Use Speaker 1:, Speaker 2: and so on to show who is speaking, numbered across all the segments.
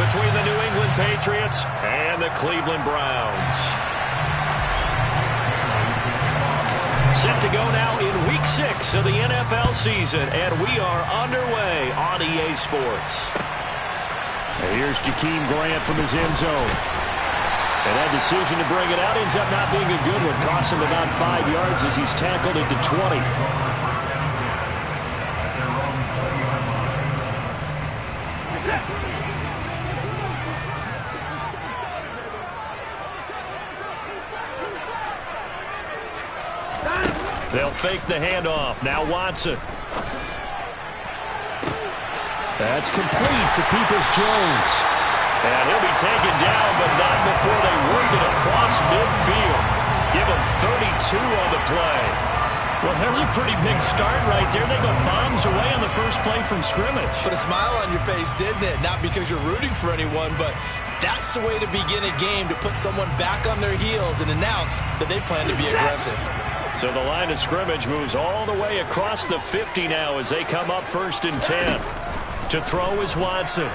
Speaker 1: between the New England Patriots and the Cleveland Browns. Set to go now in Week 6 of the NFL season, and we are underway on EA Sports.
Speaker 2: And here's Jakeem Grant from his end zone. And that decision to bring it out ends up not being a good one. Costs him about 5 yards as he's tackled at the 20.
Speaker 1: They'll fake the handoff. Now Watson.
Speaker 2: That's complete to Peoples-Jones.
Speaker 1: And he'll be taken down, but not before they work it across midfield. Give him 32 on the play.
Speaker 3: Well, that was a pretty big start right there. They go bombs away on the first play from scrimmage.
Speaker 4: Put a smile on your face, didn't it? Not because you're rooting for anyone, but that's the way to begin a game, to put someone back on their heels and announce that they plan to be aggressive.
Speaker 1: So the line of scrimmage moves all the way across the 50 now as they come up 1st and 10. To throw is Watson.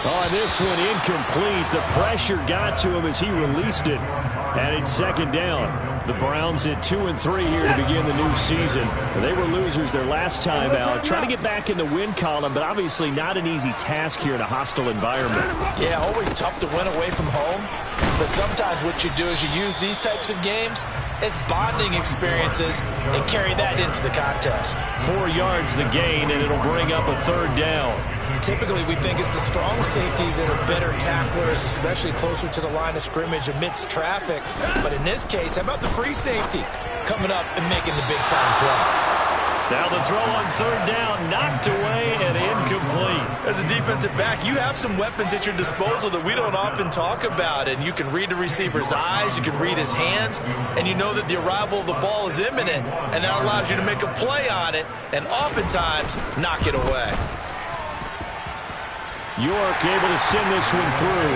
Speaker 2: Oh, this one incomplete. The pressure got to him as he released it. And it's 2nd down. The Browns at 2-3 here to begin the new season. They were losers their last time out. Trying to get back in the win column, but obviously not an easy task here in a hostile environment.
Speaker 4: Yeah, always tough to win away from home. But sometimes what you do is you use these types of games as bonding experiences and carry that into the contest.
Speaker 1: 4 yards the gain, and it'll bring up a 3rd down.
Speaker 4: Typically, we think it's the strong safeties that are better tacklers, especially closer to the line of scrimmage amidst traffic. But in this case, how about the free safety coming up and making the big-time play?
Speaker 1: Now the throw on 3rd down, knocked away and incomplete.
Speaker 4: As a defensive back, you have some weapons at your disposal that we don't often talk about. And you can read the receiver's eyes, you can read his hands, and you know that the arrival of the ball is imminent. And that allows you to make a play on it and oftentimes knock it away.
Speaker 2: York able to send this one through.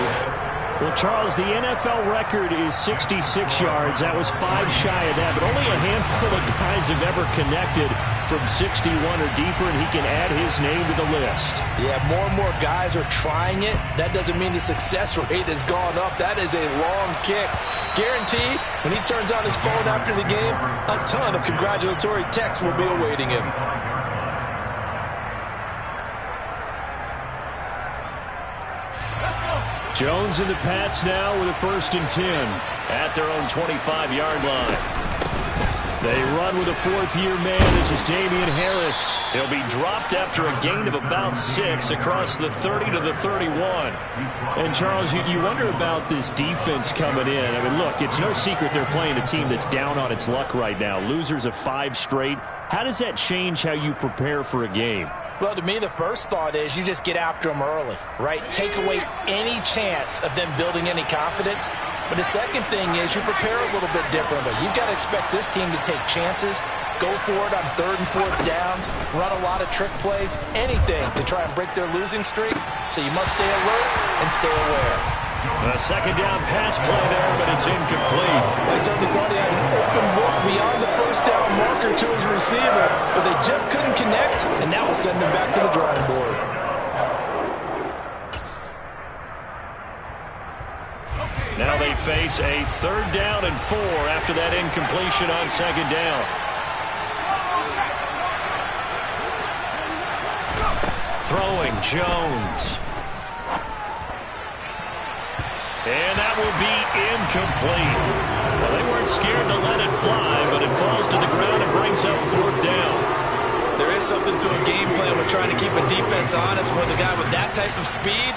Speaker 2: Well, Charles, the NFL record is 66 yards. That was 5 shy of that, but only a handful of guys have ever connected from 61 or deeper, and he can add his name to the list.
Speaker 4: Yeah, more and more guys are trying it. That doesn't mean the success rate has gone up. That is a long kick. Guaranteed, when he turns on his phone after the game, a ton of congratulatory texts will be awaiting him.
Speaker 2: Jones and the Pats now with a 1st and 10.
Speaker 1: At their own 25-yard line.
Speaker 2: They run with a 4th-year man. This is Damian Harris.
Speaker 1: He'll be dropped after a gain of about 6 across the 30 to the 31.
Speaker 2: And, Charles, you wonder about this defense coming in. I mean, look, it's no secret they're playing a team that's down on its luck right now. Losers of 5 straight. How does that change how you prepare for a game?
Speaker 4: Well, to me, the first thought is you just get after them early, right? Take away any chance of them building any confidence. But the second thing is you prepare a little bit differently. You've got to expect this team to take chances, go for it on 3rd and 4th downs, run a lot of trick plays, anything to try and break their losing streak. So you must stay alert and stay aware.
Speaker 1: A 2nd down pass play there, but it's incomplete.
Speaker 4: They certainly thought he had an open book beyond the 1st down marker to his receiver, but they just couldn't connect, and that will send them back to the drawing board.
Speaker 1: Now they face a 3rd down and 4 after that incompletion on 2nd down. Throwing Jones. And that will be incomplete. Well, they weren't scared to let it fly, but it falls to the ground and brings up 4th down.
Speaker 4: There is something to a game plan with trying to keep a defense honest. With a guy with that type of speed,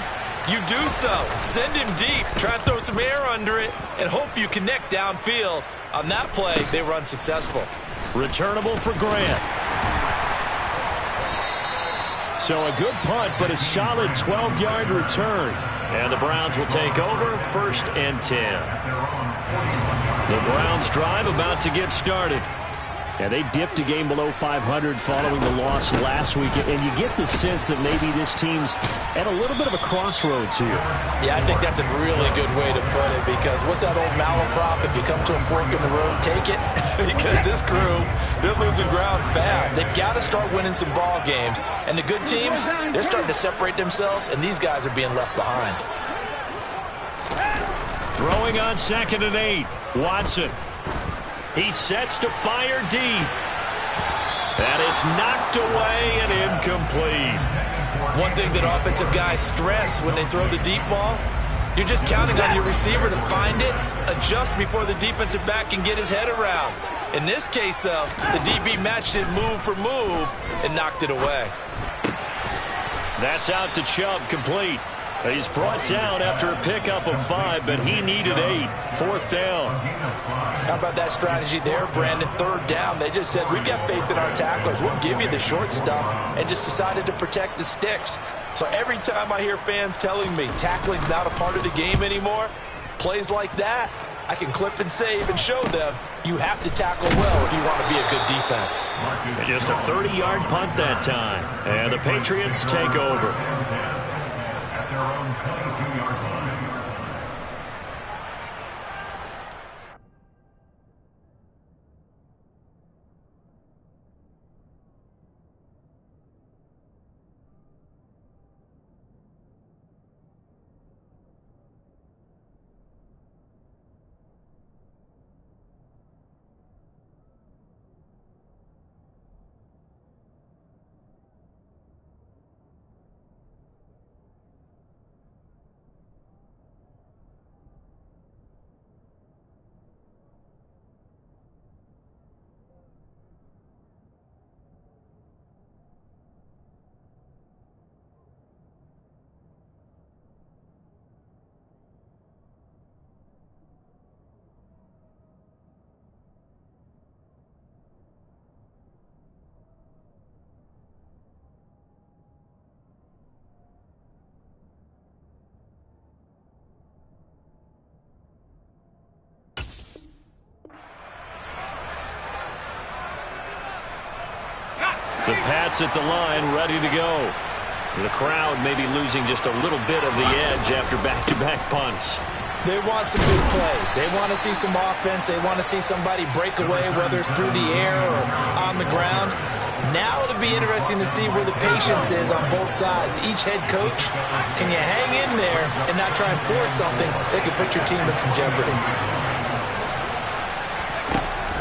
Speaker 4: you do so. Send him deep, try and throw some air under it, and hope you connect downfield. On that play, they were unsuccessful.
Speaker 1: Returnable for Grant.
Speaker 2: So a good punt, but a solid 12-yard return.
Speaker 1: And the Browns will take over 1st and 10. The Browns drive about to get started.
Speaker 2: Yeah, they dipped a game below 500 following the loss last week, and you get the sense that maybe this team's at a little bit of a crossroads here.
Speaker 4: Yeah, I think that's a really good way to put it, because what's that old malaprop? If you come to a fork in the road, take it. Because this crew, they're losing ground fast. They've got to start winning some ball games. And the good teams, they're starting to separate themselves, and these guys are being left behind.
Speaker 1: Throwing on 2nd and 8. Watson. He sets to fire deep. And it's knocked away and incomplete.
Speaker 4: One thing that offensive guys stress when they throw the deep ball, you're just counting on your receiver to find it, adjust before the defensive back can get his head around. In this case, though, the DB matched it move for move and knocked it away.
Speaker 1: That's out to Chubb, complete. He's brought down after a pickup of 5, but he needed 8. 4th down.
Speaker 4: How about that strategy there, Brandon? 3rd down. They just said, we've got faith in our tacklers. We'll give you the short stuff, and just decided to protect the sticks. So every time I hear fans telling me tackling's not a part of the game anymore, plays like that, I can clip and save and show them you have to tackle well if you want to be a good defense.
Speaker 1: And just a 30-yard punt that time. And the Patriots take over. The Pats at the line, ready to go. The crowd maybe losing just a little bit of the edge after back-to-back punts.
Speaker 4: They want some big plays. They want to see some offense. They want to see somebody break away, whether it's through the air or on the ground. Now it'll be interesting to see where the patience is on both sides. Each head coach, can you hang in there and not try and force something that could put your team in some jeopardy?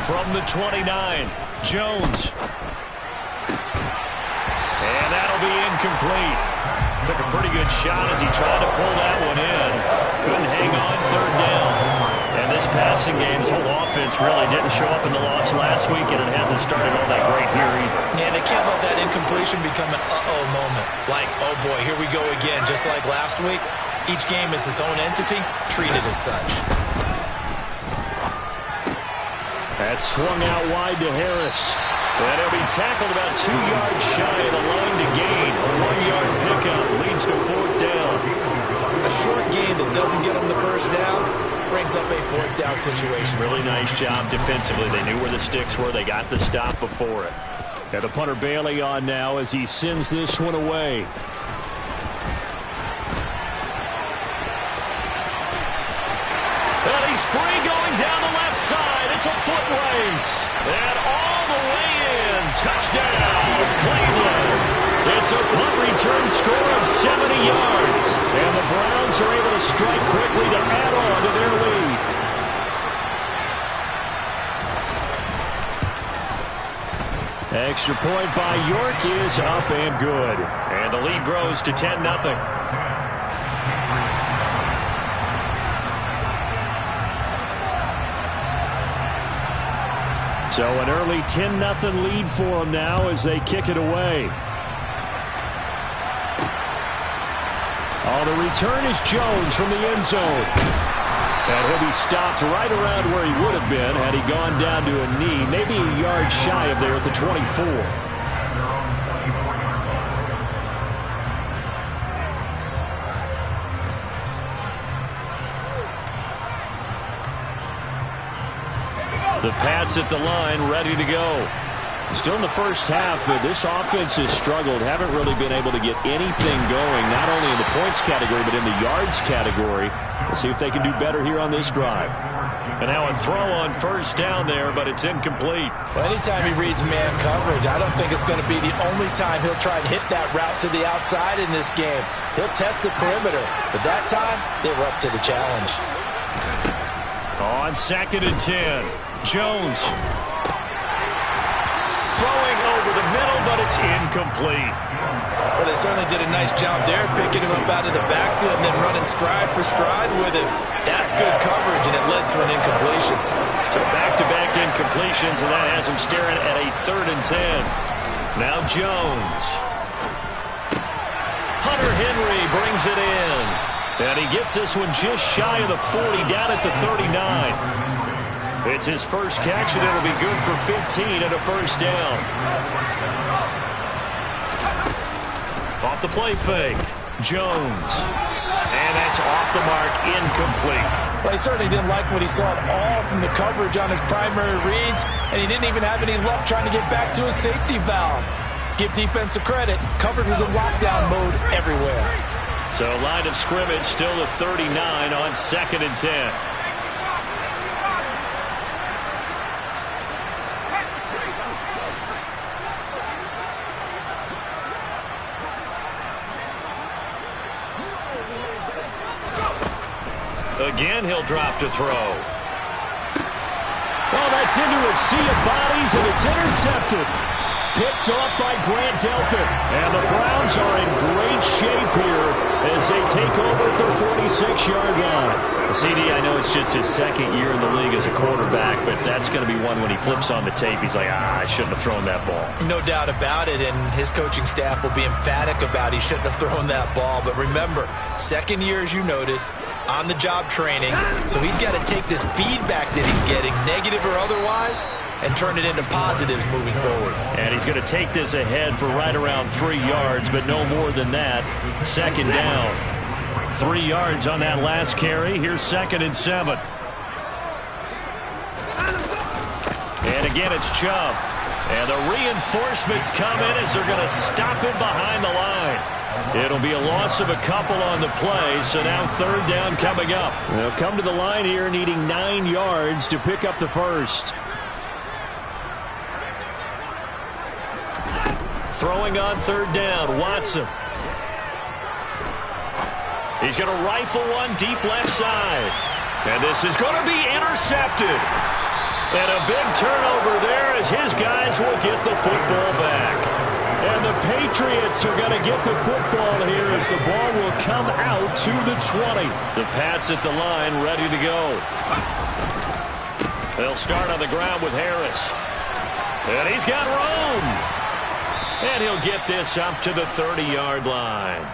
Speaker 1: From the 29, Jones. And that'll be incomplete. Took a pretty good shot as he tried to pull that one in. Couldn't hang on 3rd down. And this passing game's whole offense really didn't show up in the loss last week, and it hasn't started all that great here either.
Speaker 4: Yeah, they can't let that incompletion become an uh-oh moment. Like, oh boy, here we go again. Just like last week, each game is its own entity, treated as such.
Speaker 1: That's swung out wide to Harris. And he'll be tackled about 2 yards shy of the line to gain. A 1-yard pickup leads to 4th down.
Speaker 4: A short gain that doesn't get them the 1st down brings up a 4th down situation.
Speaker 1: Really nice job defensively. They knew where the sticks were. They got the stop before it.
Speaker 2: And the punter Bailey on now as he sends this one away.
Speaker 1: And he's free going down the left side. It's a foot race. And all the way in. Touchdown, Cleveland. It's a punt return score of 70 yards. And the Browns are able to strike quickly to add on to their lead.
Speaker 2: Extra point by York is up and good.
Speaker 1: And the lead grows to 10-0.
Speaker 2: So an early 10-0 lead for them now as they kick it away. Oh, the return is Jones from the end zone. And he'll be stopped right around where he would have been had he gone down to a knee, maybe a yard shy of there at the 24. The Pats at the line, ready to go. Still in the first half, but this offense has struggled. Haven't really been able to get anything going, not only in the points category, but in the yards category. We'll see if they can do better here on this drive.
Speaker 3: And now a throw on first down there, but it's incomplete.
Speaker 4: Well, anytime he reads man coverage, I don't think it's going to be the only time he'll try and hit that route to the outside in this game. He'll test the perimeter, but that time, they were up to the challenge.
Speaker 3: On 2nd and 10, Jones. Throwing over the middle, but it's incomplete.
Speaker 4: Well, they certainly did a nice job there, picking him up out of the backfield and then running stride for stride with him. That's good coverage, and it led to an incompletion.
Speaker 3: So back-to-back incompletions, and that has him staring at a 3rd and 10. Now Jones. Hunter Henry brings it in. And he gets this one just shy of the 40, down at the 39. It's his first catch, and it'll be good for 15 and a first down. Off the play fake, Jones. And that's off the mark, incomplete.
Speaker 4: Well, he certainly didn't like what he saw at all from the coverage on his primary reads, and he didn't even have any luck trying to get back to his safety valve. Give defensive credit. Coverage was in lockdown mode everywhere.
Speaker 3: So line of scrimmage still the 39 on 2nd and 10. Again, he'll drop to throw.
Speaker 2: Oh, that's into a sea of bodies, and it's intercepted. Picked off by Grant Delpit. And the Browns are in great shape here as they take over at their 46-yard line.
Speaker 3: CD, I know it's just his 2nd year in the league as a quarterback, but that's going to be one when he flips on the tape. He's like, I shouldn't have thrown that ball.
Speaker 4: No doubt about it, and his coaching staff will be emphatic about he shouldn't have thrown that ball. But remember, 2nd year, as you noted, on-the-job training, so he's got to take this feedback that he's getting, negative or otherwise, and turn it into positives moving forward.
Speaker 3: And he's going to take this ahead for right around 3 yards, but no more than that. 2nd down. 3 yards on that last carry. Here's 2nd and 7. And again, it's Chubb. And the reinforcements come in as they're going to stop him behind the line. It'll be a loss of a couple on the play, so now 3rd down coming up.
Speaker 2: They'll come to the line here needing 9 yards to pick up the first.
Speaker 3: Throwing on 3rd down, Watson. He's going to rifle one deep left side. And this is going to be intercepted. And a big turnover there as his guys will get the football back.
Speaker 2: And the Patriots are going to get the football here as the ball will come out to the 20.
Speaker 3: The Pats at the line ready to go. They'll start on the ground with Harris. And he's got room. And he'll get this up to the 30-yard line.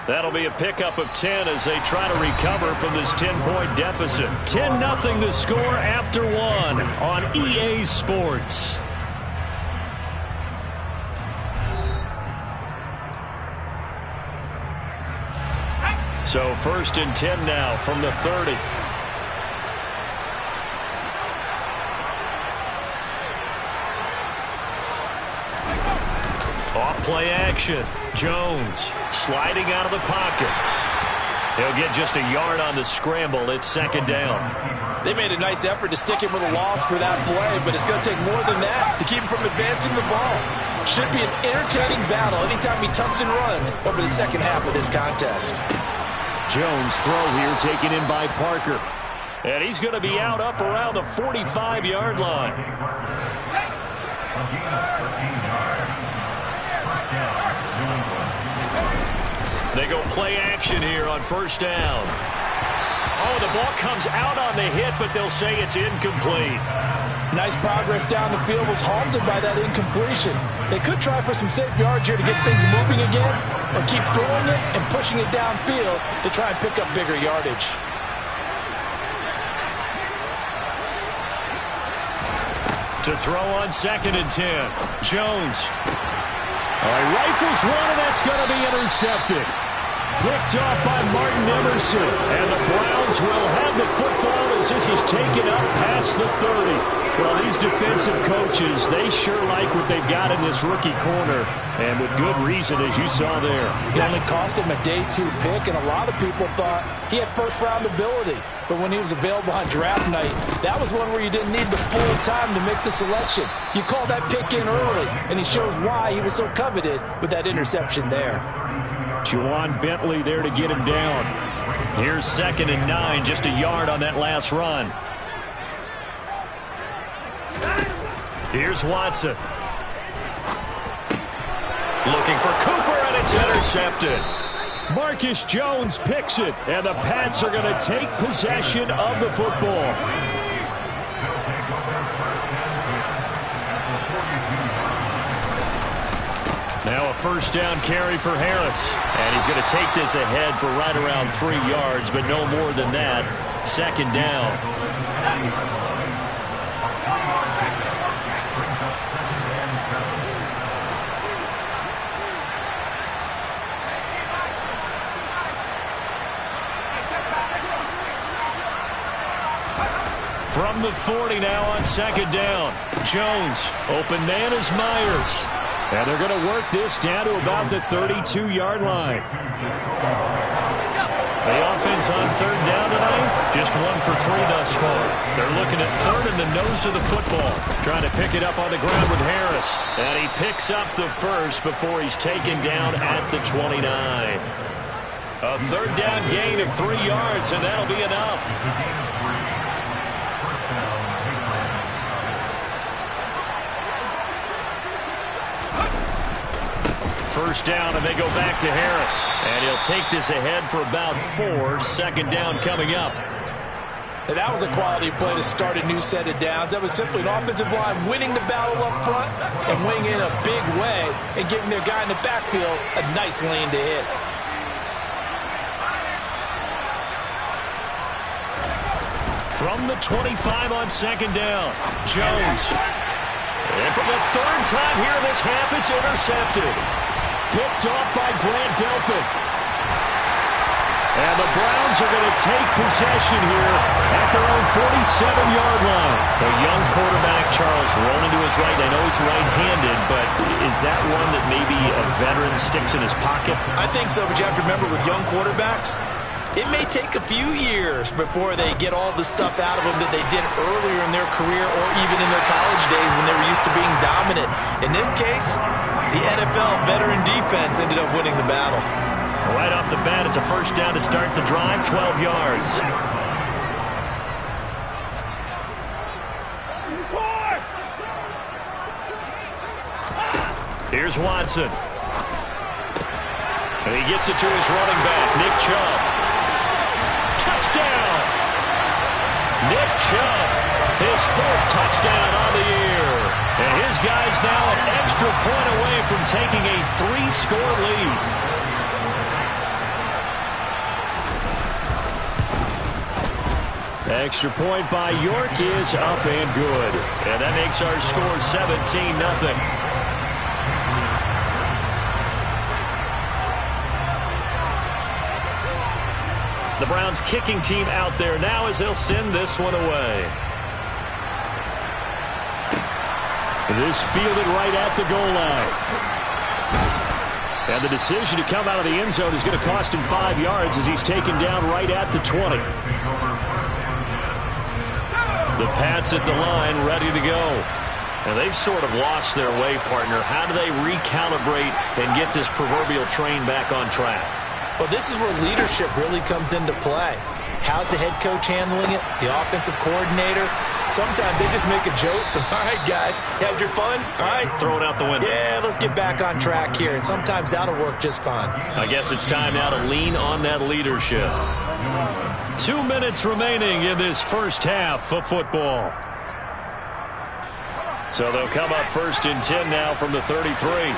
Speaker 3: That'll be a pickup of 10 as they try to recover from this 10-point deficit. 10-0 the score after 1 on EA Sports. So 1st and 10 now from the 30. Off play action. Jones sliding out of the pocket. He'll get just a yard on the scramble. It's 2nd down.
Speaker 4: They made a nice effort to stick him with a loss for that play, but it's going to take more than that to keep him from advancing the ball. Should be an entertaining battle anytime he tucks and runs over the second half of this contest.
Speaker 2: Jones throw here taken in by Parker.
Speaker 3: And he's going to be out up around the 45-yard line. They go play action here on 1st down. Oh, the ball comes out on the hit, but they'll say it's incomplete.
Speaker 4: Nice progress down the field was halted by that incompletion. They could try for some safe yards here to get things moving again, or keep throwing it and pushing it downfield to try and pick up bigger yardage.
Speaker 3: To throw on 2nd and 10. Jones.
Speaker 2: All right, rifles one, and that's going to be intercepted. Picked off by Martin Emerson. And the Browns will have the football as this is taken up past the 30. Well, these defensive coaches, they sure like what they've got in this rookie corner. And with good reason, as you saw there.
Speaker 4: It only cost him a day 2 pick, and a lot of people thought he had first-round ability. But when he was available on draft night, that was one where you didn't need the full time to make the selection. You call that pick in early, and he shows why he was so coveted with that interception there.
Speaker 2: Juwan Bentley there to get him down.
Speaker 3: Here's 2nd and 9, just a yard on that last run. Here's Watson. Looking for Cooper, and it's intercepted.
Speaker 2: Marcus Jones picks it, and the Pats are going to take possession of the football.
Speaker 3: Now a first down carry for Harris. And he's going to take this ahead for right around 3 yards, but no more than that. 2nd down. From the 40 now on 2nd down. Jones, open man is Myers.
Speaker 2: And they're going to work this down to about the 32-yard line.
Speaker 3: The offense on 3rd down tonight, just 1 for 3 thus far. They're looking at 3rd in the nose of the football. Trying to pick it up on the ground with Harris. And he picks up the first before he's taken down at the 29. A 3rd down gain of 3 yards, and that'll be enough. First down, and they go back to Harris. And he'll take this ahead for about 4. 2nd down coming up.
Speaker 4: And that was a quality play to start a new set of downs. That was simply an offensive line winning the battle up front and winning in a big way and giving their guy in the backfield a nice lane to hit.
Speaker 3: From the 25 on 2nd down, Jones. And for the 3rd time here in this half, it's intercepted.
Speaker 2: Picked off by Grant Delpit. And the Browns are going to take possession here at their own 47-yard line.
Speaker 3: A young quarterback, Charles, rolling to his right. I know he's right-handed, but is that one that maybe a veteran sticks in his pocket?
Speaker 4: I think so, but you have to remember with young quarterbacks, it may take a few years before they get all the stuff out of them that they did earlier in their career or even in their college days when they were used to being dominant. In this case, the NFL veteran defense ended up winning the battle.
Speaker 3: Right off the bat, it's a first down to start the drive, 12 yards. Here's Watson. And he gets it to his running back, Nick Chubb. Touchdown! Nick Chubb, his 4th touchdown on the year. And his guys now an extra point away from taking a 3-score lead.
Speaker 2: Extra point by York is up and good.
Speaker 3: And that makes our score 17-0. The Browns kicking team out there now as they'll send this one away.
Speaker 2: This fielded right at the goal line. And the decision to come out of the end zone is going to cost him 5 yards as he's taken down right at the 20.
Speaker 3: The Pats at the line, ready to go. And they've sort of lost their way, partner. How do they recalibrate and get this proverbial train back on track?
Speaker 4: Well, this is where leadership really comes into play. How's the head coach handling it? The offensive coordinator? Sometimes they just make a joke. All right, guys, had your fun? All right.
Speaker 3: Throw it out the window.
Speaker 4: Yeah, let's get back on track here. And sometimes that'll work just fine.
Speaker 3: I guess it's time now to lean on that leadership. 2 minutes remaining in this first half of football. So they'll come up 1st and 10 now from the 33.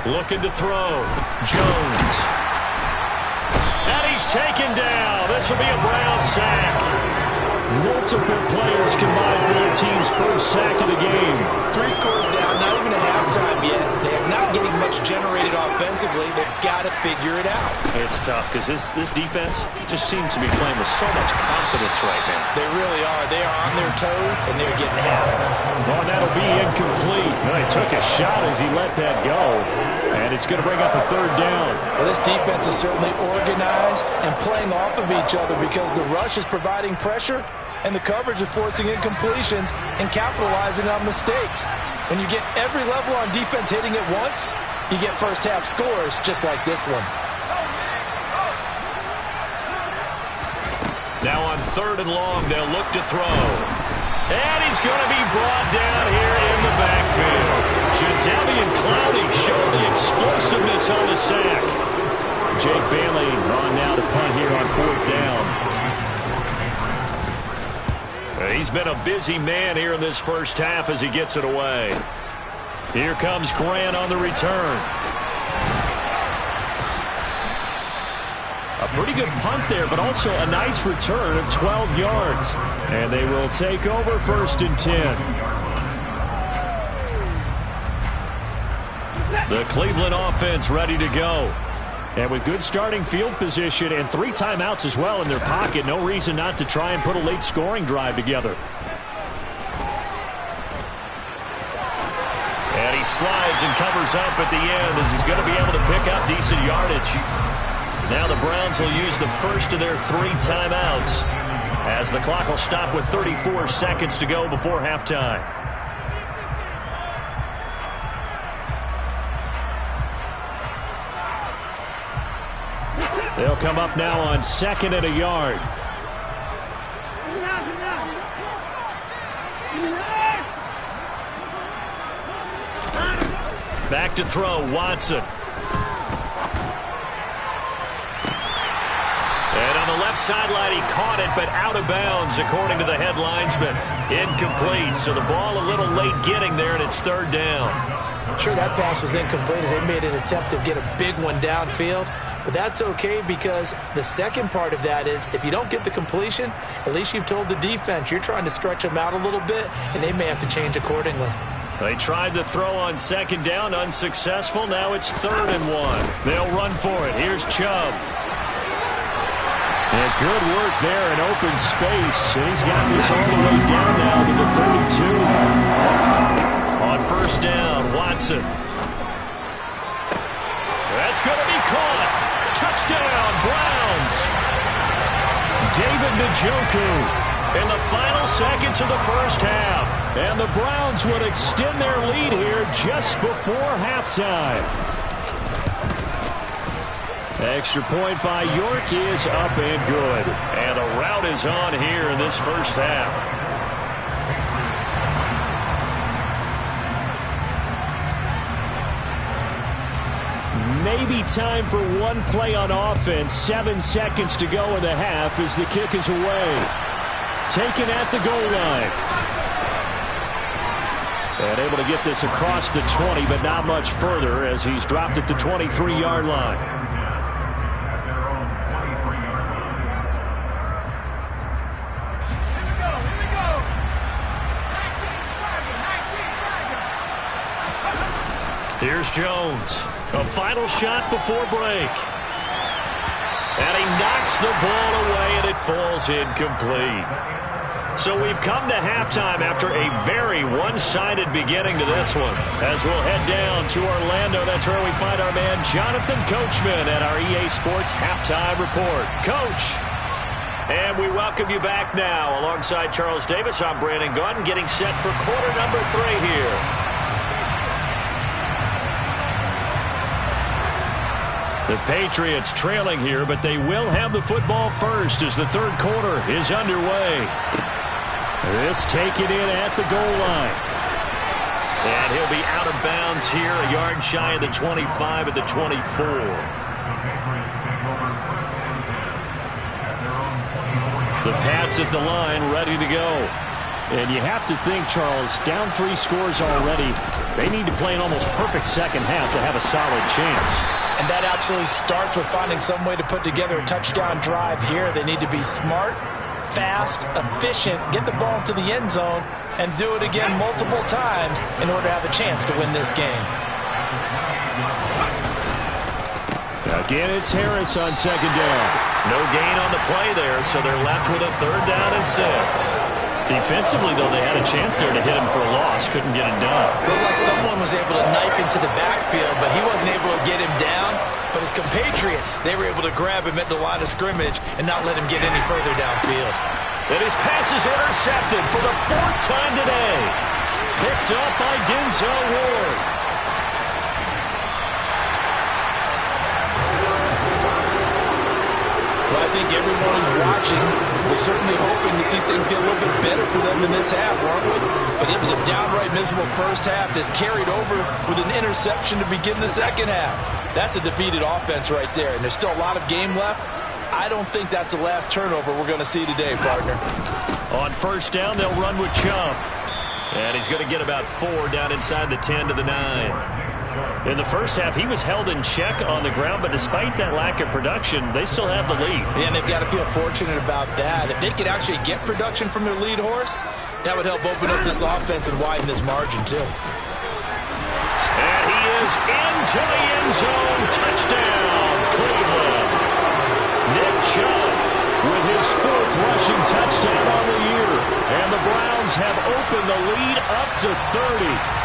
Speaker 3: Looking to throw. Jones. And he's taken down. This will be a Brown sack.
Speaker 2: Multiple players combined for their team's first sack of the game.
Speaker 4: 3 scores time yet. They are not getting much generated offensively. They've got to figure it out.
Speaker 3: It's tough because this defense just seems to be playing with so much confidence right now.
Speaker 4: They really are. They are on their toes, and they're getting after it.
Speaker 2: Well, that'll be incomplete. Well, he took a shot as he let that go, and it's going to bring up a third down.
Speaker 4: Well, this defense is certainly organized and playing off of each other because the rush is providing pressure and the coverage is forcing incompletions and capitalizing on mistakes. When you get every level on defense hitting at once, you get first half scores just like this one.
Speaker 3: Now on 3rd and long, they'll look to throw. And he's going to be brought down here in the backfield. Jadeveon Clowney showing the explosiveness on the sack.
Speaker 2: Jake Bailey on now to punt here on 4th down.
Speaker 3: He's been a busy man here in this first half as he gets it away. Here comes Grant on the return.
Speaker 2: A pretty good punt there, but also a nice return of 12 yards. And they will take over 1st and 10.
Speaker 3: The Cleveland offense ready to go.
Speaker 2: And with good starting field position and 3 timeouts as well in their pocket, no reason not to try and put a late scoring drive together.
Speaker 3: And he slides and covers up at the end as he's going to be able to pick up decent yardage. Now the Browns will use the first of their 3 timeouts as the clock will stop with 34 seconds to go before halftime.
Speaker 2: They'll come up now on 2nd and a yard.
Speaker 3: Back to throw, Watson. And on the left sideline, he caught it, but out of bounds, according to the head linesman. Incomplete, so the ball a little late getting there, and it's 3rd down.
Speaker 4: Sure, that pass was incomplete as they made an attempt to get a big one downfield, but that's okay because the second part of that is if you don't get the completion, at least you've told the defense you're trying to stretch them out a little bit, and they may have to change accordingly.
Speaker 3: They tried to throw on 2nd down, unsuccessful. Now it's 3rd and 1. They'll run for it. Here's Chubb.
Speaker 2: And good work there in open space. And he's got this all the way down now to the 32.
Speaker 3: On 1st down, Watson. That's going to be caught. Touchdown, Browns.
Speaker 2: David Njoku
Speaker 3: in the final seconds of the first half.
Speaker 2: And the Browns would extend their lead here just before halftime. Extra point by York is up and good.
Speaker 3: And a rout is on here in this first half.
Speaker 2: Maybe time for one play on offense. 7 seconds to go in the half as the kick is away. Taken at the goal line. And able to get this across the 20, but not much further as he's dropped at the 23-yard line.
Speaker 3: Here's Jones. A final shot before break. And he knocks the ball away, and it falls incomplete. So we've come to halftime after a very one-sided beginning to this one. As we'll head down to Orlando, that's where we find our man Jonathan Coachman at our EA Sports Halftime Report. Coach, and we welcome you back now. Alongside Charles Davis, I'm Brandon Gaudin, getting set for quarter number 3 here. The Patriots trailing here, but they will have the football first as the 3rd quarter is underway.
Speaker 2: This taken in at the goal line.
Speaker 3: And he'll be out of bounds here, a yard shy of the 25 at the 24. The Pats at the line, ready to go.
Speaker 2: And you have to think, Charles, down 3 scores already. They need to play an almost perfect second half to have a solid chance.
Speaker 4: And that absolutely starts with finding some way to put together a touchdown drive here. They need to be smart, fast, efficient, get the ball to the end zone, and do it again multiple times in order to have a chance to win this game.
Speaker 2: Again, it's Harris on second down.
Speaker 3: No gain on the play there, so they're left with a 3rd down and 6. Defensively, though, they had a chance there to hit him for a loss. Couldn't get it done.
Speaker 4: Looked like someone was able to knife into the backfield, but he wasn't able to get him down. But his compatriots, they were able to grab him at the line of scrimmage and not let him get any further downfield.
Speaker 3: And his pass is intercepted for the 4th time today. Picked up by Denzel Ward.
Speaker 4: Well, I think everyone who's watching was certainly hoping to see things get a little bit better for them in this half, weren't we? But it was a downright miserable first half. This carried over with an interception to begin the second half. That's a defeated offense right there, and there's still a lot of game left. I don't think that's the last turnover we're going to see today, partner.
Speaker 3: On 1st down, they'll run with Chubb. And he's going to get about 4 down inside the 10 to the 9. In the first half, he was held in check on the ground, but despite that lack of production, they still have the lead.
Speaker 4: Yeah, and they've got to feel fortunate about that. If they could actually get production from their lead horse, that would help open up this offense and widen this margin, too.
Speaker 3: And he is into the end zone. Touchdown, Cleveland. Nick Chubb with his 4th rushing touchdown on the year. And the Browns have opened the lead up to 30.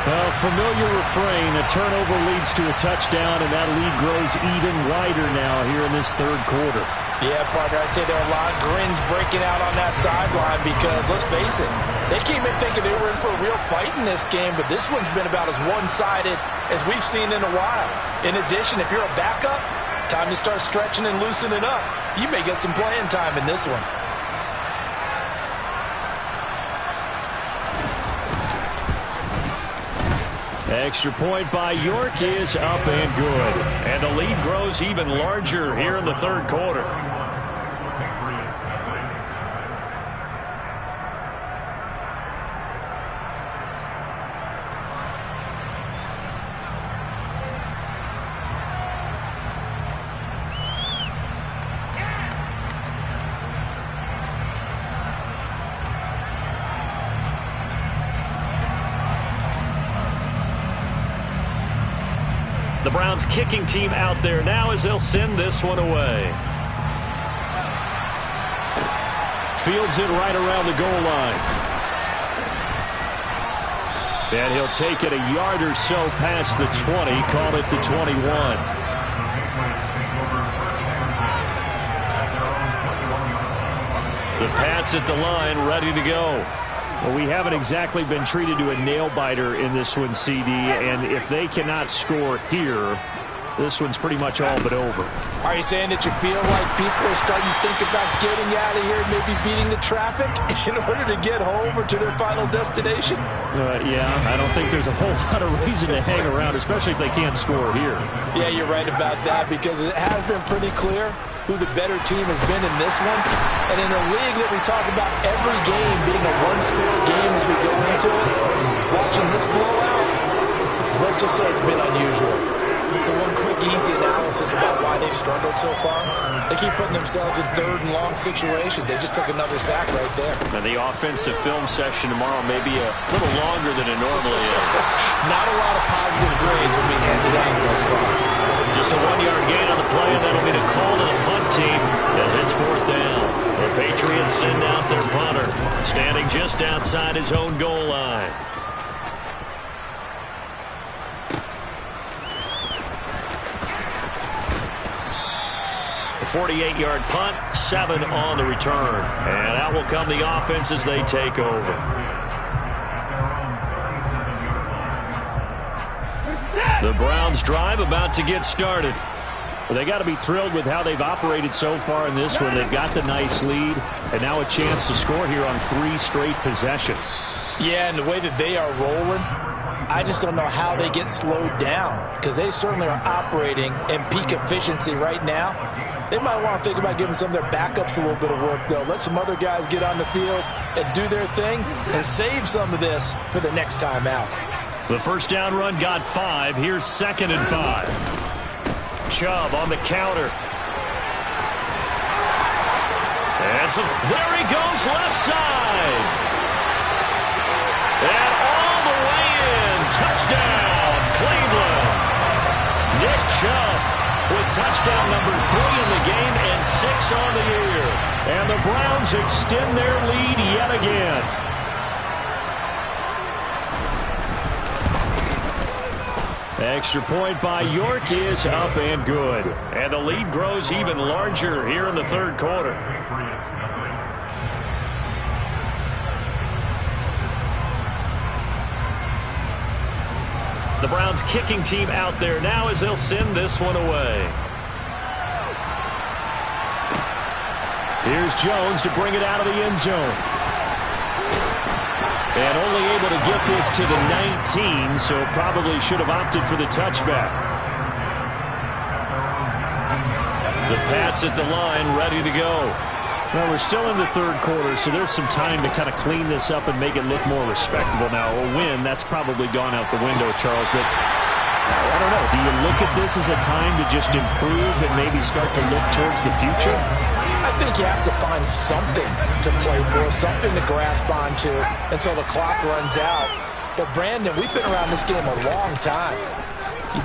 Speaker 2: Well, familiar refrain, a turnover leads to a touchdown, and that lead grows even wider now here in this 3rd quarter.
Speaker 4: Yeah, partner, I'd say there are a lot of grins breaking out on that sideline because, let's face it, they came in thinking they were in for a real fight in this game, but this one's been about as one-sided as we've seen in a while. In addition, if you're a backup, time to start stretching and loosening up. You may get some playing time in this one.
Speaker 2: Extra point by York is up and good.
Speaker 3: And the lead grows even larger here in the 3rd quarter. The Browns kicking team out there now as they'll send this one away.
Speaker 2: Fields it right around the goal line. And he'll take it a yard or so past the 20, call it the 21.
Speaker 3: The Pats at the line, ready to go.
Speaker 2: Well, we haven't exactly been treated to a nail-biter in this one, CD, and if they cannot score here, this one's pretty much all but over.
Speaker 4: Are you saying that you feel like people are starting to think about getting out of here, maybe beating the traffic in order to get home or to their final destination?
Speaker 2: Yeah, I don't think there's a whole lot of reason to hang around, especially if they can't score here.
Speaker 4: Yeah, you're right about that because it has been pretty clear who the better team has been in this one. And in a league that we talk about every game being a one-score game as we go into it, watching this blowout, let's just say it's been unusual. So one quick, easy analysis about why they've struggled so far. They keep putting themselves in 3rd and long situations. They just took another sack right there.
Speaker 3: Now the offensive film session tomorrow may be a little longer than it normally is.
Speaker 4: Not a lot of positive grades will be handed out thus far.
Speaker 3: Just a 1-yard gain on the play, and that'll be the call to the punt team as it's 4th down. The Patriots send out their punter, standing just outside his own goal line. A 48-yard punt, 7 on the return. And out will come the offense as they take over. The Browns drive about to get started.
Speaker 2: Well, they got to be thrilled with how they've operated so far in this one. They've got the nice lead, and now a chance to score here on 3 straight possessions.
Speaker 4: Yeah, and the way that they are rolling, I just don't know how they get slowed down because they certainly are operating in peak efficiency right now. They might want to think about giving some of their backups a little bit of work, though. Let some other guys get on the field and do their thing and save some of this for the next time out.
Speaker 3: The first down run got 5. Here's 2nd and 5. Chubb on the counter. And so there he goes left side.
Speaker 1: And all the way in. Touchdown, Cleveland. Nick Chubb with touchdown number 3 in the game and 6 on the year.
Speaker 2: And the Browns extend their lead yet again. Extra point by York is up and good.
Speaker 1: And the lead grows even larger here in the third quarter. The Browns kicking team out there now as they'll send this one away.
Speaker 2: Here's Jones to bring it out of the end zone. And only able to get this to the 19, so probably should have opted for the touchback.
Speaker 1: The Pats at the line, ready to go.
Speaker 2: Well, we're still in the third quarter, so there's some time to kind of clean this up and make it look more respectable now. A win, that's probably gone out the window, Charles, but I don't know. Do you look at this as a time to just improve and maybe start to look towards the future?
Speaker 4: I think you have to find something to play for, something to grasp onto until the clock runs out. But, Brandon, we've been around this game a long time.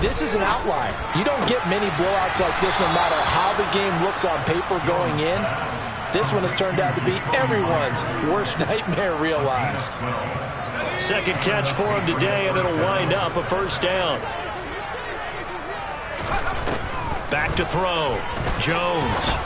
Speaker 4: This is an outlier. You don't get many blowouts like this no matter how the game looks on paper going in. This one has turned out to be everyone's worst nightmare realized.
Speaker 1: Second catch for him today, and it'll wind up a first down. Back to throw. Jones.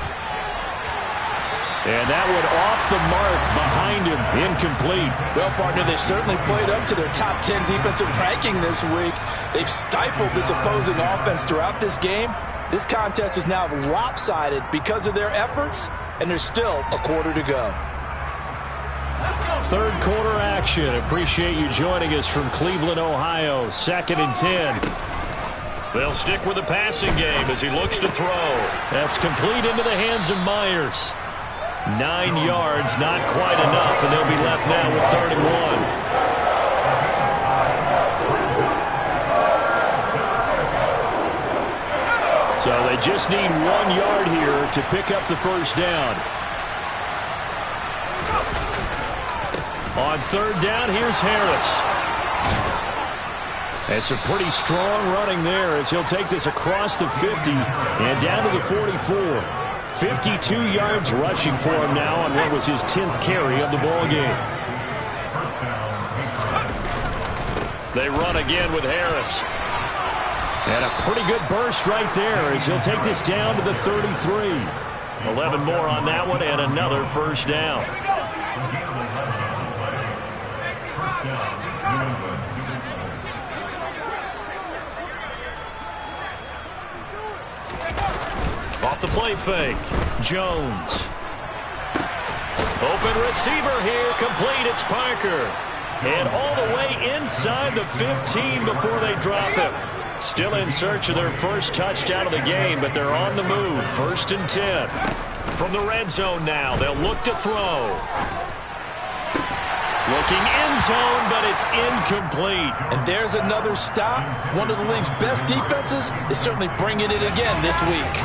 Speaker 2: And that one off the mark behind him. Incomplete.
Speaker 4: Well, partner, they certainly played up to their top 10 defensive ranking this week. They've stifled this opposing offense throughout this game. This contest is now lopsided because of their efforts, and there's still a quarter to go.
Speaker 2: Third quarter action. Appreciate you joining us from Cleveland, Ohio. 2nd and 10.
Speaker 1: They'll stick with the passing game as he looks to throw.
Speaker 2: That's complete into the hands of Myers. 9 yards, not quite enough, and they'll be left now with 3rd and 1. So they just need 1 yard here to pick up the first down. On 3rd down, here's Harris. It's a pretty strong running there as he'll take this across the 50 and down to the 44. 52 yards rushing for him now on what was his 10th carry of the ball game.
Speaker 1: They run again with Harris.
Speaker 2: And a pretty good burst right there as he'll take this down to the 33.
Speaker 1: 11 more on that one and another first down. Off the play fake. Jones. Open receiver here. Complete. It's Parker. And all the way inside the 15 before they drop him. Still in search of their first touchdown of the game, but they're on the move. 1st and 10. From the red zone now, they'll look to throw. Looking end zone, but it's incomplete.
Speaker 4: And there's another stop. One of the league's best defenses is certainly bringing it again this week.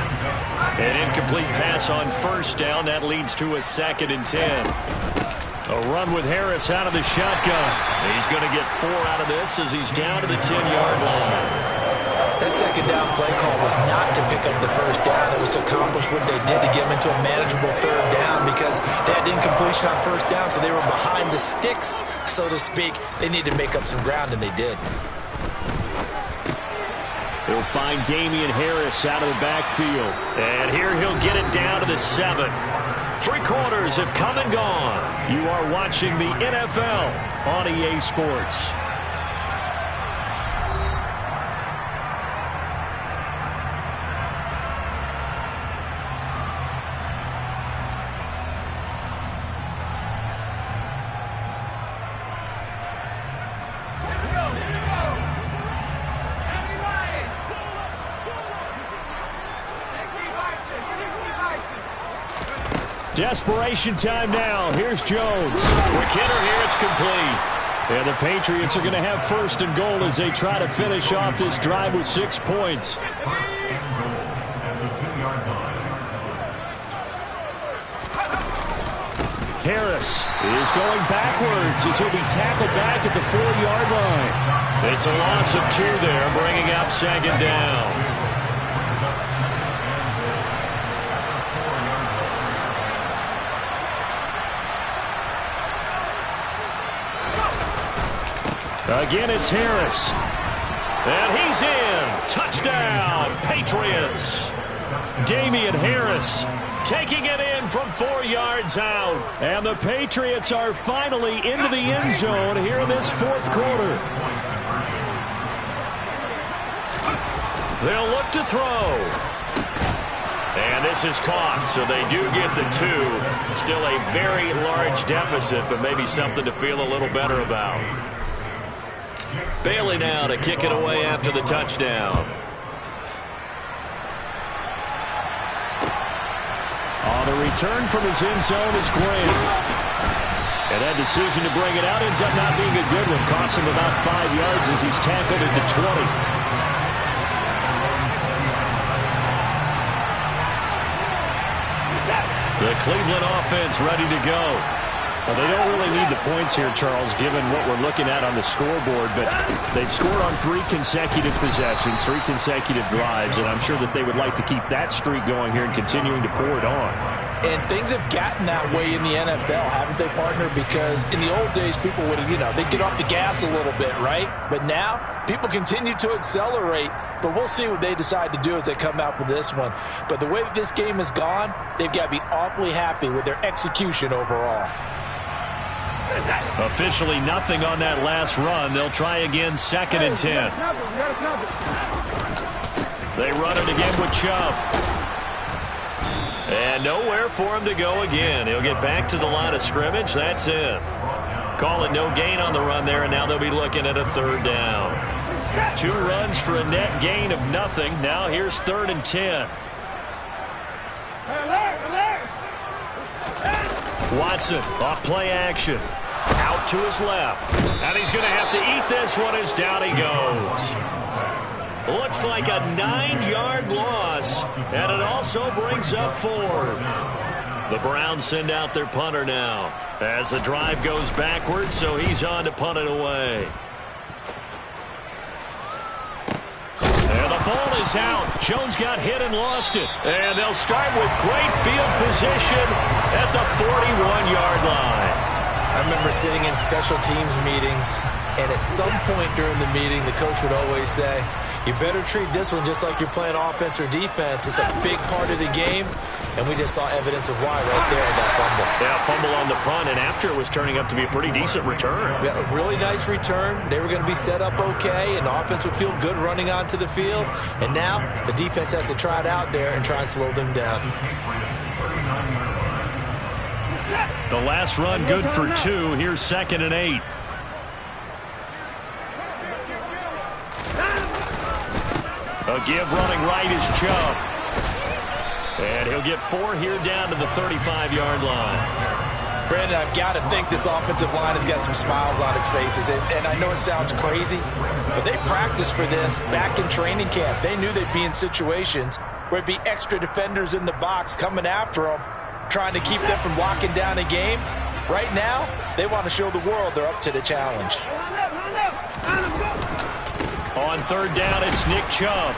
Speaker 1: An incomplete pass on 1st down. That leads to a 2nd and 10.
Speaker 2: A run with Harris out of the shotgun.
Speaker 1: He's going to get 4 out of this as he's down to the 10-yard line.
Speaker 4: That 2nd down play call was not to pick up the first down. It was to accomplish what they did to get them into a manageable 3rd down because they had incompletion on 1st down, so they were behind the sticks, so to speak. They needed to make up some ground, and they did.
Speaker 2: They'll find Damian Harris out of the backfield.
Speaker 1: And here he'll get it down to the 7. 3 quarters have come and gone.
Speaker 2: You are watching the NFL on EA Sports. Desperation time now. Here's Jones.
Speaker 1: Quick hitter here. It's complete.
Speaker 2: And the Patriots are going to have 1st and goal as they try to finish off this drive with 6 points. Harris is going backwards as he'll be tackled back at the 4-yard line.
Speaker 3: It's a loss of 2 there, bringing up second down.
Speaker 2: Again, it's Harris.
Speaker 3: And he's in. Touchdown, Patriots.
Speaker 2: Damian Harris
Speaker 3: taking it in from 4 yards out.
Speaker 2: And the Patriots are finally into the end zone here in this fourth quarter.
Speaker 3: They'll look to throw. And this is caught, so they do get the 2. Still a very large deficit, but maybe something to feel a little better about. Bailey now to kick it away after the touchdown.
Speaker 2: The return from his end zone is great. And that decision to bring it out ends up not being a good one. Costs him about 5 yards as he's tackled at the 20.
Speaker 3: The Cleveland offense ready to go.
Speaker 2: Well, they don't really need the points here, Charles, given what we're looking at on the scoreboard. But they've scored on 3 consecutive possessions, 3 consecutive drives, and I'm sure that they would like to keep that streak going here and continuing to pour it on.
Speaker 4: And things have gotten that way in the NFL, haven't they, partner? Because in the old days, people would, they'd get off the gas a little bit, right? But now, people continue to accelerate. But we'll see what they decide to do as they come out for this one. But the way that this game has gone, they've got to be awfully happy with their execution overall.
Speaker 3: Officially nothing on that last run. They'll try again, 2nd and 10. They run it again with Chubb. And nowhere for him to go again. He'll get back to the line of scrimmage. That's it. Call it no gain on the run there, and now they'll be looking at a 3rd down. 2 runs for a net gain of nothing. Now here's 3rd and 10. Watson off play action. Out to his left. And he's going to have to eat this one as down he goes. Looks like a 9-yard loss. And it also brings up 4th. The Browns send out their punter now as the drive goes backwards, so he's on to punt it away. And the ball is out. Jones got hit and lost it. And they'll start with great field position at the 41-yard line.
Speaker 4: I remember sitting in special teams meetings, and at some point during the meeting, the coach would always say, you better treat this one just like you're playing offense or defense. It's a big part of the game, and we just saw evidence of why right there in that fumble.
Speaker 3: Yeah, fumble on the punt, and after it was turning up to be a pretty decent return.
Speaker 4: Yeah, a really nice return. They were going to be set up okay, and the offense would feel good running onto the field. And now the defense has to try it out there and try and slow them down.
Speaker 3: The last run good for 2. Here's 2nd and 8. A give running right is Chubb. And he'll get 4 here down to the 35-yard line.
Speaker 4: Brandon, I've got to think this offensive line has got some smiles on its faces. And I know it sounds crazy, but they practiced for this back in training camp. They knew they'd be in situations where it'd be extra defenders in the box coming after them, trying to keep them from locking down a game. Right now, they want to show the world they're up to the challenge.
Speaker 3: On 3rd down, it's Nick Chubb.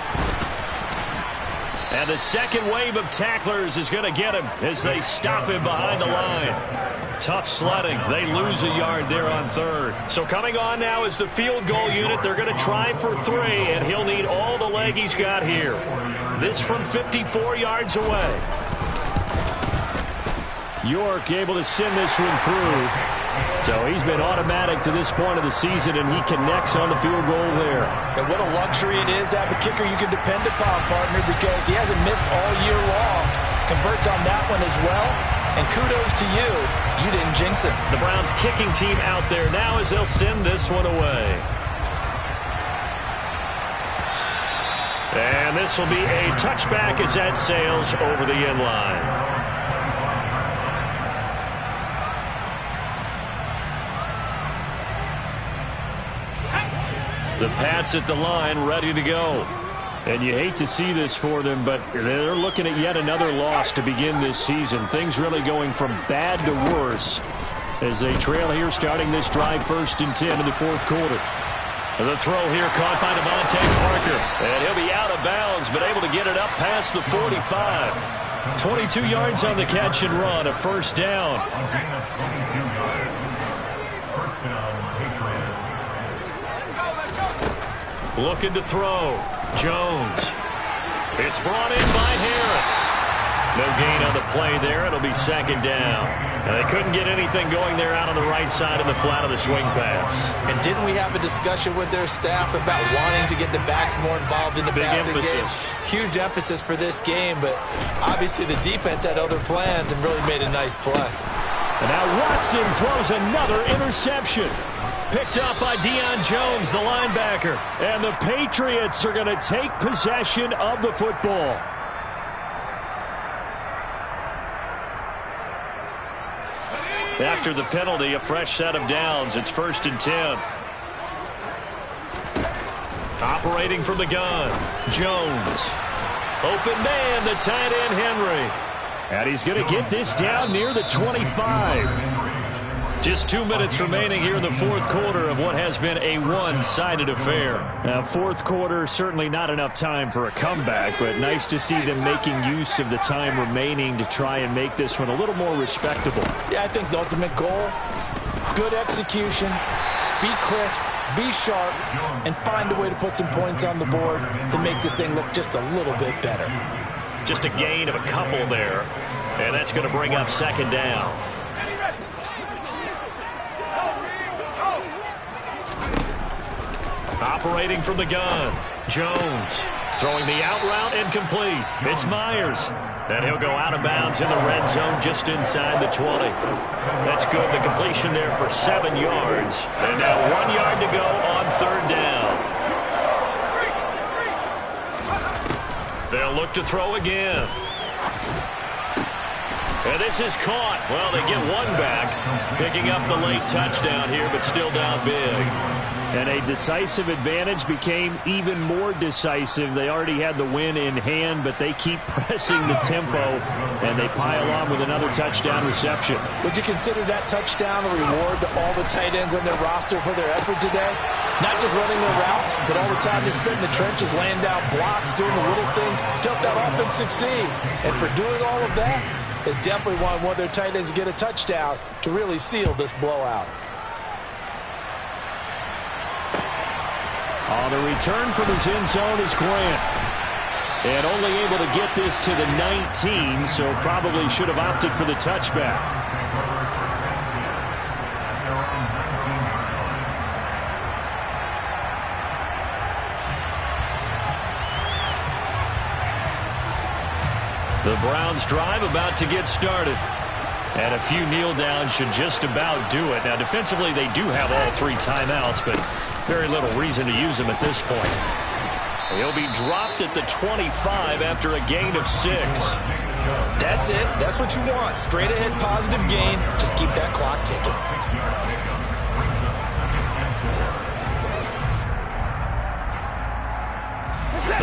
Speaker 3: And the second wave of tacklers is going to get him as they stop him behind the line. Tough sledding. They lose a yard there on 3rd. So coming on now is the field goal unit. They're going to try for 3, and he'll need all the leg he's got here. This from 54 yards away.
Speaker 2: York able to send this one through. So he's been automatic to this point of the season, and he connects on the field goal there.
Speaker 4: And what a luxury it is to have a kicker you can depend upon, partner, because he hasn't missed all year long. Converts on that one as well. And kudos to you. You didn't jinx it.
Speaker 3: The Browns kicking team out there now as they'll send this one away. And this will be a touchback as that sails over the end line. The Pats at the line, ready to go.
Speaker 2: And you hate to see this for them, but they're looking at yet another loss to begin this season. Things really going from bad to worse as they trail here starting this drive 1st and 10 in the 4th quarter. The throw here caught by Devontae Parker. And he'll be out of bounds, but able to get it up past the 45. 22 yards on the catch and run, a 1st down. Looking to throw. Jones. It's brought in by Harris. No gain on the play there. It'll be 2nd down. And they couldn't get anything going there out on the right side in the flat of the swing pass.
Speaker 4: And didn't we have a discussion with their staff about wanting to get the backs more involved in the passing game? Huge emphasis for this game, but obviously the defense had other plans and really made a nice play.
Speaker 2: And now Watson throws another interception. Picked up by Deion Jones, the linebacker. And the Patriots are going to take possession of the football. After the penalty, a fresh set of downs. It's 1st and 10. Operating from the gun, Jones. Open man, the tight end, Henry. And he's going to get this down near the 25. Just 2 minutes remaining here in the 4th quarter of what has been a one-sided affair. Now, 4th quarter, certainly not enough time for a comeback, but nice to see them making use of the time remaining to try and make this one a little more respectable.
Speaker 4: Yeah, I think the ultimate goal, good execution, be crisp, be sharp, and find a way to put some points on the board to make this thing look just a little bit better.
Speaker 2: Just a gain of a couple there, and that's going to bring up 2nd down. Operating from the gun, Jones throwing the out route incomplete. It's Myers, and he'll go out of bounds in the red zone just inside the 20. That's good. The completion there for 7 yards, and now 1 yard to go on 3rd down. They'll look to throw again. And this is caught. Well, they get one back, picking up the late touchdown here, but still down big. And a decisive advantage became even more decisive. They already had the win in hand, but they keep pressing the tempo, and they pile on with another touchdown reception.
Speaker 4: Would you consider that touchdown a reward to all the tight ends on their roster for their effort today? Not just running their routes, but all the time they spent in the trenches, laying down blocks, doing the little things to help that offense succeed. And for doing all of that, they definitely want one of their tight ends to get a touchdown to really seal this blowout.
Speaker 2: On the return from his end zone is Grant. And only able to get this to the 19, so probably should have opted for the touchback. The Browns drive about to get started. And a few kneel downs should just about do it. Now, defensively, they do have all 3 timeouts, but very little reason to use them at this point. He'll be dropped at the 25 after a gain of 6.
Speaker 4: That's it. That's what you want. Straight ahead positive gain. Just keep that clock ticking.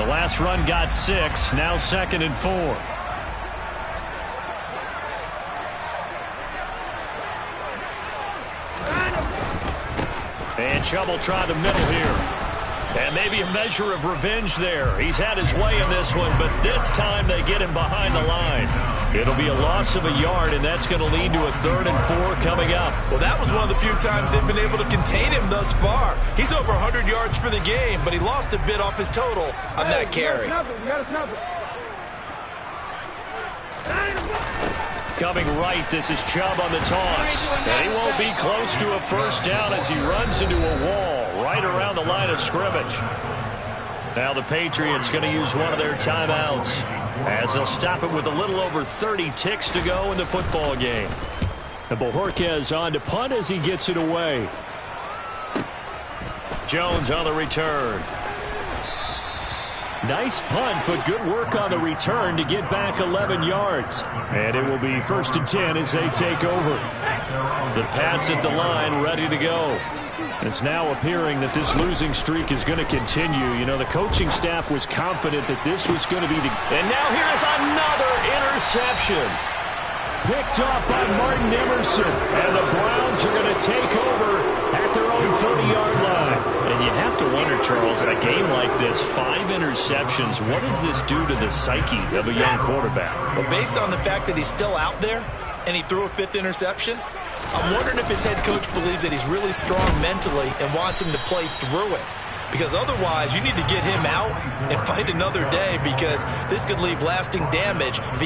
Speaker 2: The last run got 6. Now 2nd and 4. And Chubb will try the middle here. And maybe a measure of revenge there. He's had his way in this one, but this time they get him behind the line. It'll be a loss of a yard, and that's going to lead to a 3rd and 4 coming up.
Speaker 4: Well, that was one of the few times they've been able to contain him thus far. He's over 100 yards for the game, but he lost a bit off his total on that carry.
Speaker 2: Coming right, this is Chubb on the toss. And he won't be close to a 1st down as he runs into a wall right around the line of scrimmage. Now the Patriots going to use one of their timeouts as they'll stop it with a little over 30 ticks to go in the football game. And Bojorquez on to punt as he gets it away. Jones on the return. Nice punt, but good work on the return to get back 11 yards. And it will be 1st and 10 as they take over. The Pats at the line ready to go. It's now appearing that this losing streak is going to continue. You know, the coaching staff was confident that this was going to be the...
Speaker 3: And now here's another interception.
Speaker 2: Picked off by Martin Emerson. And the Browns are going to take over at their own 30-yard line.
Speaker 3: And you have to wonder, Charles, in a game like this, 5 interceptions, what does this do to the psyche of a young quarterback?
Speaker 4: Well, based on the fact that he's still out there and he threw a 5th interception, I'm wondering if his head coach believes that he's really strong mentally and wants him to play through it. Because otherwise, you need to get him out and fight another day, because this could leave lasting damage if he